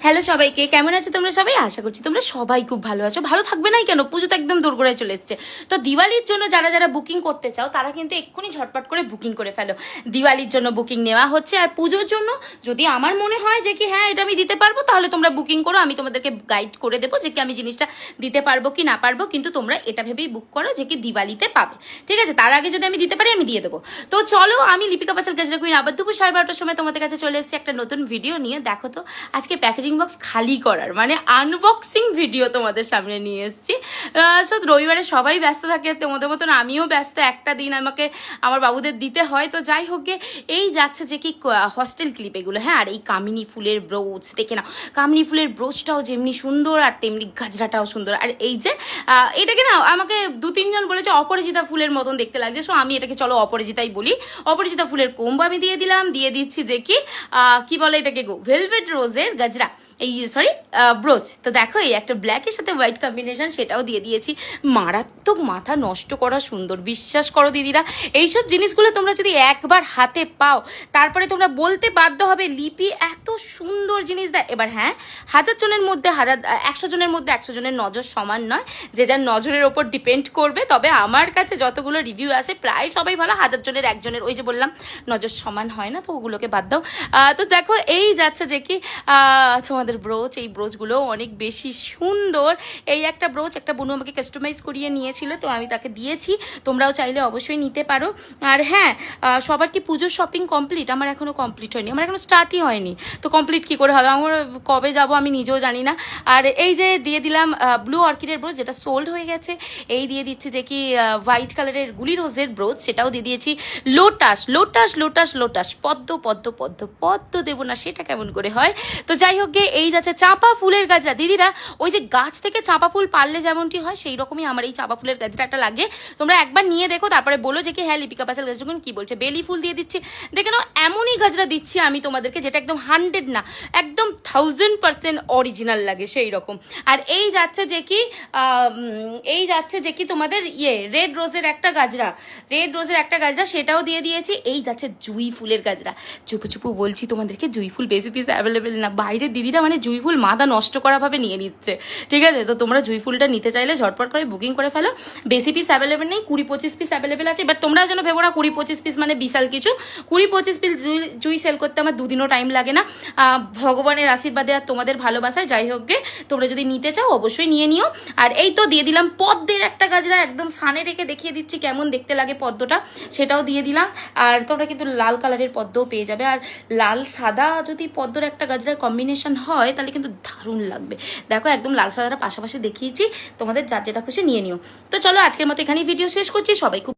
Hello সবাইকে, কেমন আছো তোমরা সবাই? আশা করছি তোমরা সবাই খুব ভালো আছো। ভালো থাকবে নাই কেন? পুজো তো একদম দোরগোড়ায় চলে এসছে। তো দিওয়ালির জন্য যারা যারা বুকিং করতে চাও তারা কিন্তু এক্ষুনি ঝটপট করে বুকিং করে ফেলো। দিওয়ালির জন্য বুকিং নেওয়া হচ্ছে, আর পুজোর জন্য যদি আমার মনে হয় যে কি হ্যাঁ এটা আমি দিতে পারবো, তাহলে তোমরা বুকিং করো। আমি তোমাদেরকে গাইড করে দেবো যে কি আমি জিনিসটা দিতে পারবো কি না পারবো, কিন্তু তোমরা এটা ভেবেই বুক করো যে কি দিওয়ালিতে পাবে। ঠিক আছে, তার আগে যদি আমি দিতে পারি আমি দিয়ে দেবো। তো চলো, আমি লিপিকা পাচাল গাজরা কুইন আবার দুপুর 12:30টার সময় তোমাদের কাছে চলে এসেছি একটা নতুন ভিডিও নিয়ে। দেখো তো আজকে প্যাকেজিং বক্স খালি করার মানে আনবক্সিং ভিডিও তোমাদের সামনে নিয়ে এসেছি। রবিবারে সবাই ব্যস্ত থাকে, তোমাদের মতন আমিও ব্যস্ত। একটা দিন আমাকে আমার বাবুদের দিতে হয়। তো যাই হোক গে, এই যাচ্ছে যে কি হস্টেল ক্লিপ এগুলো। হ্যাঁ, আর এই কামিনী ফুলের ব্রোচ দেখে নাও। কামিনী ফুলের ব্রোচটাও যেমনি সুন্দর আর তেমনি গাজরাটাও সুন্দর। আর এই যে এটাকে না আমাকে 2-3 জন বলেছে অপরাজিতা ফুলের মতন দেখতে লাগছে। সো আমি এটাকে চলো অপরাজিতাই বলি। অপরাজিতা ফুলের কোম্ব আমি দিয়ে দিলাম, দিয়ে দিচ্ছি যে কি বলে এটাকে গো, ভেলভেট রোজের গাজরা, এই সরি ব্রোচ। তো দেখো এই একটা ব্ল্যাকের সাথে হোয়াইট কম্বিনেশন, সেটাও দিয়ে দিয়েছি। মারাত্মক মাথা নষ্ট করা সুন্দর, বিশ্বাস করো দিদিরা। এইসব জিনিসগুলো তোমরা যদি একবার হাতে পাও তারপরে তোমরা বলতে বাধ্য হবে লিপি এত সুন্দর জিনিস দেয়। এবার হ্যাঁ, 1000 জনের মধ্যে 100 জনের মধ্যে 100 জনের নজর সমান নয়, যে যার নজরের ওপর ডিপেন্ড করবে। তবে আমার কাছে যতগুলো রিভিউ আছে প্রায় সবাই ভালো। 1000 জনের একজনের, ওই যে বললাম নজর সমান হয় না, তো ওগুলোকে বাদ দাও। তো দেখো এই যাচ্ছে যে কি তোমাদের ব্রোচ, এই ব্রোচগুলো অনেক বেশি সুন্দর। এই একটা ব্রোচ একটা বোনু আমাকে কাস্টমাইজ করিয়ে নিয়েছিল, তো আমি তাকে দিয়েছি। তোমরাও চাইলে অবশ্যই নিতে পারো। আর হ্যাঁ, সবার কি পুজোর শপিং কমপ্লিট? আমার এখনো কমপ্লিট হয়নি, আমার এখনো স্টার্টই হয়নি। তো কমপ্লিট কি করে হবে? আমার কবে যাব আমি নিজেও জানি না। আর এই যে দিয়ে দিলাম ব্লু অর্কিডের ব্রোচ, যেটা সোল্ড হয়ে গেছে। এই দিয়ে দিচ্ছে যে কি হোয়াইট কালারের গুলি রোজের ব্রোচ, সেটাও দিয়ে দিয়েছি। লোটাস লোটাস লোটাস লোটাস, পদ্ম পদ্ম পদ্ম পদ্ম দেবো না সেটা কেমন করে হয়? তো যাই হোক গে, এই যাচ্ছে চাঁপা ফুলের গাজরা। দিদিরা ওই যে গাছ থেকে চাঁপা ফুল পারলে যেমনটি হয়, সেই রকমই আমার এই চাঁপা ফুলের গাজরাটা লাগে। তোমরা একবার নিয়ে দেখো, তারপরে বলো যে কি হ্যাঁ লিপিকা পাচাল গাজরা কি বলছে। বেলি ফুল দিয়ে দিচ্ছি, দেখে নাও এমনই গাজরা দিচ্ছি আমি তোমাদেরকে যেটা একদম 100 না, একদম 1000% অরিজিনাল লাগে সেই রকম। আর এই যাচ্ছে যে কি তোমাদের রেড রোজের একটা গাজরা, সেটাও দিয়ে দিয়েছি। এই যাচ্ছে জুঁই ফুলের গাজরা। চুপু চুপু বলছি তোমাদেরকে, জুঁই ফুল বেশি পিস অ্যাভেলেবেল না। বাইরের দিদিরা মানে জুঁই ফুল মাথা নষ্ট করাভাবে নিয়ে নিচ্ছে। ঠিক আছে, তো তোমরা জুঁই ফুলটা নিতে চাইলে ঝটপট করে বুকিং করে ফেলো। বেশি পিস অ্যাভেলেবেল নেই, 20-25 পিস অ্যাভেলেবেল আছে। বাট তোমরা যেন ভেবো না 20-25 পিস মানে বিশাল কিছু। 20-25 পিস জুঁই সেল করতে আমার 2 দিনও টাইম লাগে না, ভগবানের আশীর্বাদে আর তোমাদের ভালোবাসায়। যাই হোক গে, তোমরা যদি নিতে চাও অবশ্যই নিয়ে নিও। আর এই তো দিয়ে দিলাম পদ্মের একটা গাজরা, একদম সানে রেখে দেখিয়ে দিচ্ছি কেমন দেখতে লাগে পদ্মটা, সেটাও দিয়ে দিলাম। আর তোমরা কিন্তু লাল কালারের পদ্মও পেয়ে যাবে। আর লাল সাদা যদি পদ্মর একটা গাজরার কম্বিনেশন হয় তাহলে কিন্তু দারুণ লাগবে। দেখো একদম লাল সাদাটা পাশাপাশি দেখিয়েছি, তোমাদের যার যেটা খুশি নিয়ে নিও। তো চলো আজকের মতো এখানেই ভিডিও শেষ করছি। সবাই খুব